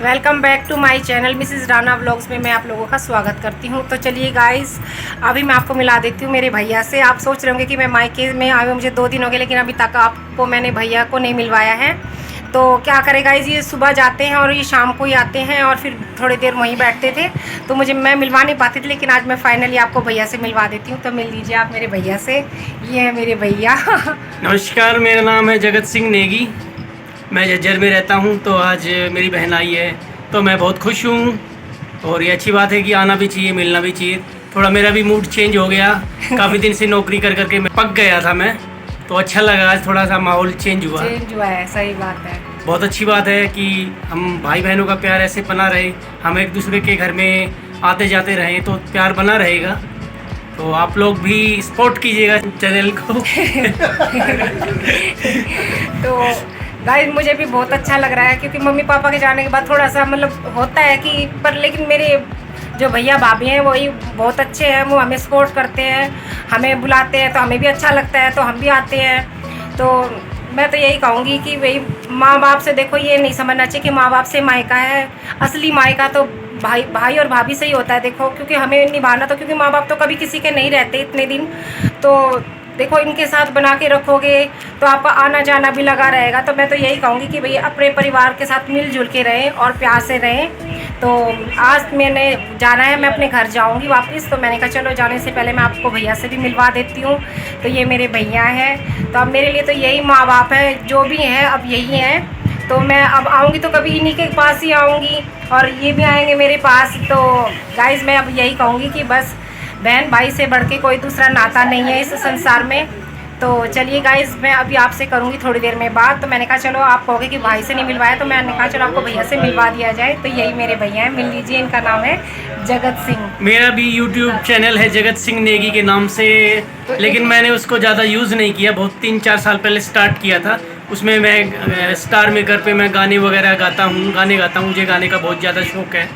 Welcome back to my channel Mrs Rana vlogs में मैं आप लोगों का स्वागत करती हूँ। तो चलिए गाइस, अभी मैं आपको मिला देती हूँ मेरे भैया से। आप सोच रहे होंगे कि मैं मायके में आए हुए मुझे 2 दिन हो गए, लेकिन अभी तक आपको मैंने भैया को नहीं मिलवाया है। तो क्या करें गाइस, ये सुबह जाते हैं और ये शाम को ही आते हैं और फिर थोड़ी देर वहीं बैठते थे, तो मैं मिलवा नहीं पाती थी, लेकिन आज मैं फाइनली आपको भैया से मिलवा देती हूँ। तो मिल लीजिए आप मेरे भैया से। ये है मेरे भैया। नमस्कार, मेरा नाम है जगत सिंह नेगी। मैं जज्जर में रहता हूँ। तो आज मेरी बहन आई है तो मैं बहुत खुश हूँ। और ये अच्छी बात है कि आना भी चाहिए, मिलना भी चाहिए। थोड़ा मेरा भी मूड चेंज हो गया। काफ़ी दिन से नौकरी कर करके मैं पक गया था मैं, तो अच्छा लगा आज थोड़ा सा माहौल चेंज हुआ है। सही बात है। बहुत अच्छी बात है कि हम भाई बहनों का प्यार ऐसे बना रहे, हम एक दूसरे के घर में आते जाते रहें तो प्यार बना रहेगा। तो आप लोग भी सपोर्ट कीजिएगा चैनल को। तो गाइस, मुझे भी बहुत अच्छा लग रहा है, क्योंकि मम्मी पापा के जाने के बाद थोड़ा सा मतलब होता है कि पर, लेकिन मेरे जो भैया भाभी हैं वही बहुत अच्छे हैं। वो हमें सपोर्ट करते हैं, हमें बुलाते हैं, तो हमें भी अच्छा लगता है, तो हम भी आते हैं। तो मैं तो यही कहूँगी कि भाई माँ बाप से देखो, ये नहीं समझना चाहिए कि माँ बाप से मायका है। असली मायका तो भाई और भाभी से ही होता है, देखो, क्योंकि हमें निभाना, तो क्योंकि माँ बाप तो कभी किसी के नहीं रहते इतने दिन। तो देखो, इनके साथ बना के रखोगे तो आपका आना जाना भी लगा रहेगा। तो मैं तो यही कहूँगी कि भाई अपने परिवार के साथ मिलजुल के रहें और प्यार से रहें। तो आज मैंने जाना है, मैं अपने घर जाऊंगी वापस, तो मैंने कहा चलो जाने से पहले मैं आपको भैया से भी मिलवा देती हूँ। तो ये मेरे भैया हैं। तो अब मेरे लिए तो यही माँ बाप है, जो भी हैं अब यही हैं। तो मैं अब आऊँगी तो कभी इन्हीं के पास ही आऊँगी और ये भी आएंगे मेरे पास। तो गाइज़, मैं अब यही कहूँगी कि बस बहन भाई से बढ़ के कोई दूसरा नाता नहीं है इस संसार में। तो चलिए गाइस, मैं अभी आपसे करूंगी थोड़ी देर में बात। तो मैंने कहा चलो, आप कहोगे कि भाई से नहीं मिलवाया, तो मैंने कहा चलो आपको भैया से मिलवा दिया जाए। तो यही मेरे भैया हैं, मिल लीजिए। इनका नाम है जगत सिंह। मेरा भी यूट्यूब चैनल है जगत सिंह नेगी के नाम से, लेकिन मैंने उसको ज़्यादा यूज़ नहीं किया। बहुत 3-4 साल पहले स्टार्ट किया था। उसमें मैं स्टार मेकर पे मैं गाने वगैरह गाता हूँ, मुझे गाने का बहुत ज़्यादा शौक़ है।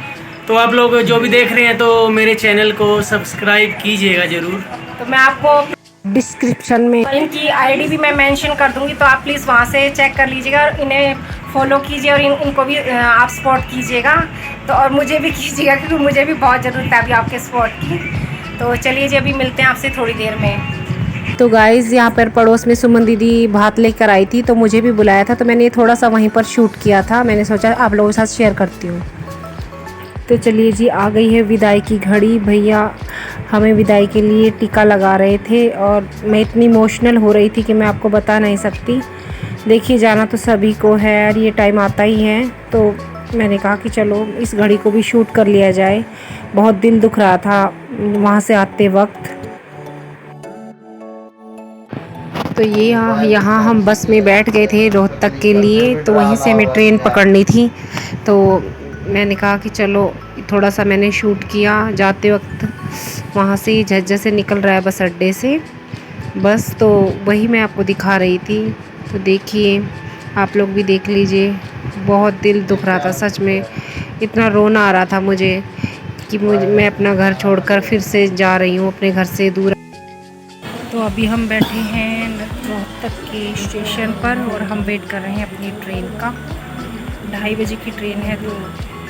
तो आप लोग जो भी देख रहे हैं तो मेरे चैनल को सब्सक्राइब कीजिएगा ज़रूर। तो मैं आपको डिस्क्रिप्शन में इनकी आईडी भी मैं मेंशन कर दूंगी, तो आप प्लीज़ वहाँ से चेक कर लीजिएगा और इन्हें फॉलो कीजिए और इनको भी आप सपोर्ट कीजिएगा। तो और मुझे भी कीजिएगा, क्योंकि मुझे भी बहुत ज़रूरत है अभी आपके सपोर्ट की। तो चलिए जी, अभी मिलते हैं आपसे थोड़ी देर में। तो गाइज़, यहाँ पर पड़ोस में सुमन दीदी भात लेकर आई थी, तो मुझे भी बुलाया था, तो मैंने थोड़ा सा वहीं पर शूट किया था। मैंने सोचा आप लोगों के साथ शेयर करती हूँ। तो चलिए जी, आ गई है विदाई की घड़ी। भैया हमें विदाई के लिए टीका लगा रहे थे और मैं इतनी इमोशनल हो रही थी कि मैं आपको बता नहीं सकती। देखिए, जाना तो सभी को है और ये टाइम आता ही है, तो मैंने कहा कि चलो इस घड़ी को भी शूट कर लिया जाए। बहुत दिल दुख रहा था वहाँ से आते वक्त। तो ये यहाँ हम बस में बैठ गए थे रोहतक के लिए, तो वहीं से हमें ट्रेन पकड़नी थी। तो मैंने कहा कि चलो थोड़ा सा मैंने शूट किया जाते वक्त। वहाँ से झज्जर से निकल रहा है बस अड्डे से बस, तो वही मैं आपको दिखा रही थी। तो देखिए, आप लोग भी देख लीजिए। बहुत दिल दुख रहा था सच में, इतना रोना आ रहा था मुझे कि मैं अपना घर छोड़कर फिर से जा रही हूँ अपने घर से दूर। तो अभी हम बैठे हैं रोहतक के स्टेशन पर और हम वेट कर रहे हैं अपनी ट्रेन का। 2:30 बजे की ट्रेन है, तो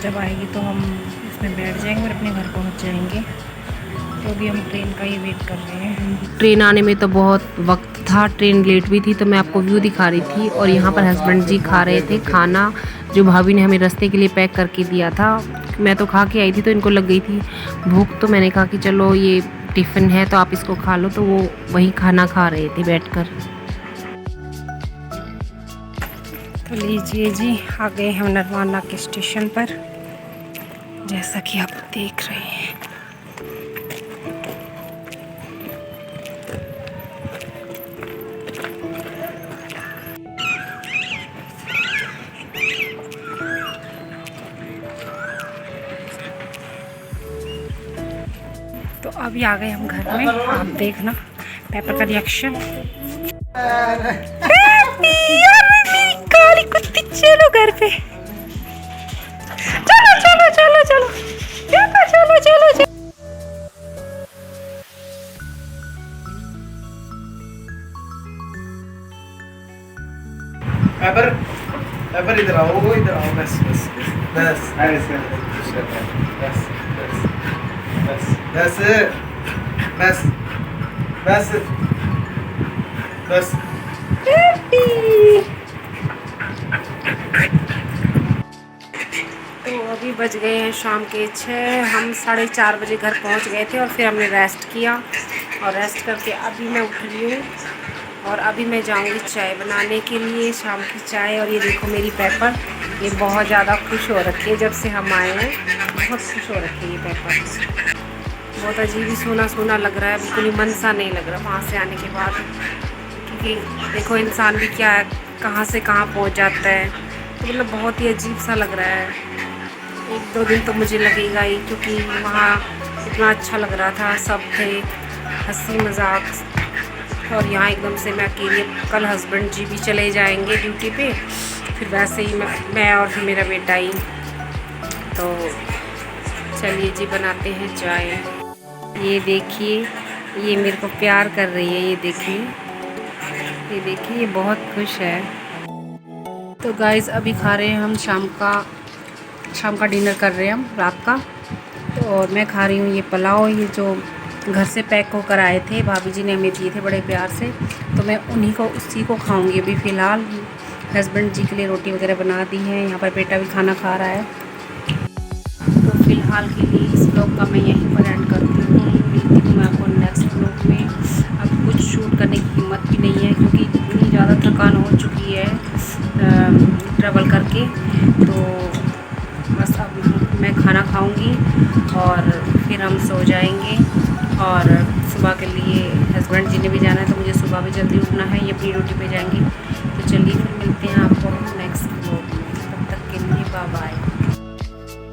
जब आएगी तो हम इसमें बैठ जाएंगे और अपने घर पहुंच जाएंगे। तो अभी हम ट्रेन का ही वेट कर रहे हैं। ट्रेन आने में तो बहुत वक्त था, ट्रेन लेट भी थी, तो मैं आपको व्यू दिखा रही थी। और यहाँ पर हस्बैंड जी खा रहे थे खाना, जो भाभी ने हमें रास्ते के लिए पैक करके दिया था। मैं तो खा के आई थी, तो इनको लग गई थी भूख, तो मैंने कहा कि चलो ये टिफ़िन है तो आप इसको खा लो। तो वो वही खाना खा रहे थे बैठकर। तो लीजिए जी, आ गए हम नरवाना के स्टेशन पर, जैसा कि आप देख रहे हैं। तो अभी आ गए हम घर में, आप देखना पेपर का रिएक्शन। काली कुत्ती, चलो घर पे, चलो चलो चलो चलो चलो चलो चलो चलो। पेपर पर इधर आओ बस बस बस ऐसे बस बस बस बस बस बस तो अभी बज गए हैं शाम के 6। हम 4:30 बजे घर पहुंच गए थे और फिर हमने रेस्ट किया और रेस्ट करके अभी मैं उठ रही हूँ और अभी मैं जाऊंगी चाय बनाने के लिए, शाम की चाय। और ये देखो मेरी पेपर, ये बहुत ज़्यादा खुश हो रखी है जब से हम आए हैं, बहुत खुश हो रखी है ये पेपर। बहुत अजीब ही सूना सूना लग रहा है, बिल्कुल ही मन सा नहीं लग रहा वहाँ से आने के बाद, क्योंकि देखो इंसान भी क्या है, कहाँ से कहाँ पहुँच जाता है, तो मतलब बहुत ही अजीब सा लग रहा है। 1-2 दिन तो मुझे लगेगा ही, क्योंकि वहाँ इतना अच्छा लग रहा था, सब थे, हंसी मजाक, और यहाँ एकदम से मैं अकेली। कल हस्बैंड जी भी चले जाएंगे ड्यूटी पे, फिर वैसे ही मैं और फिर मेरा बेटा ही। तो चलिए जी बनाते हैं चाय। ये देखिए, ये मेरे को प्यार कर रही है, ये देखिए, ये देखिए, ये बहुत खुश है। तो गाइज़ अभी खा रहे हैं हम शाम का डिनर कर रहे हैं हम रात का। तो और मैं खा रही हूँ ये पुलाव, ये जो घर से पैक होकर आए थे, भाभी जी ने हमें दिए थे बड़े प्यार से, तो मैं उसी को खाऊंगी अभी फ़िलहाल। हस्बैंड जी के लिए रोटी वगैरह बना दी है, यहाँ पर बेटा भी खाना खा रहा है। तो फ़िलहाल के लिए इस ब्लॉग का मैं यहीं पर एंड करती हूँ, मिलती हूँ मैं आपको नेक्स्ट ब्लॉग में। अब कुछ शूट करने की हिम्मत भी नहीं है, क्योंकि इतनी ज़्यादा थकान हो चुकी है ट्रैवल करके। तो बस अब मैं खाना खाऊंगी और फिर हम सो जाएंगे। और सुबह के लिए हस्बैंड जी ने भी जाना है, तो मुझे सुबह भी जल्दी उठना है, ये अपनी ड्यूटी पे जाएंगे। तो चलिए फिर मिलते हैं आपको नेक्स्ट ब्लॉग में, तब तक के लिए बाय बाय।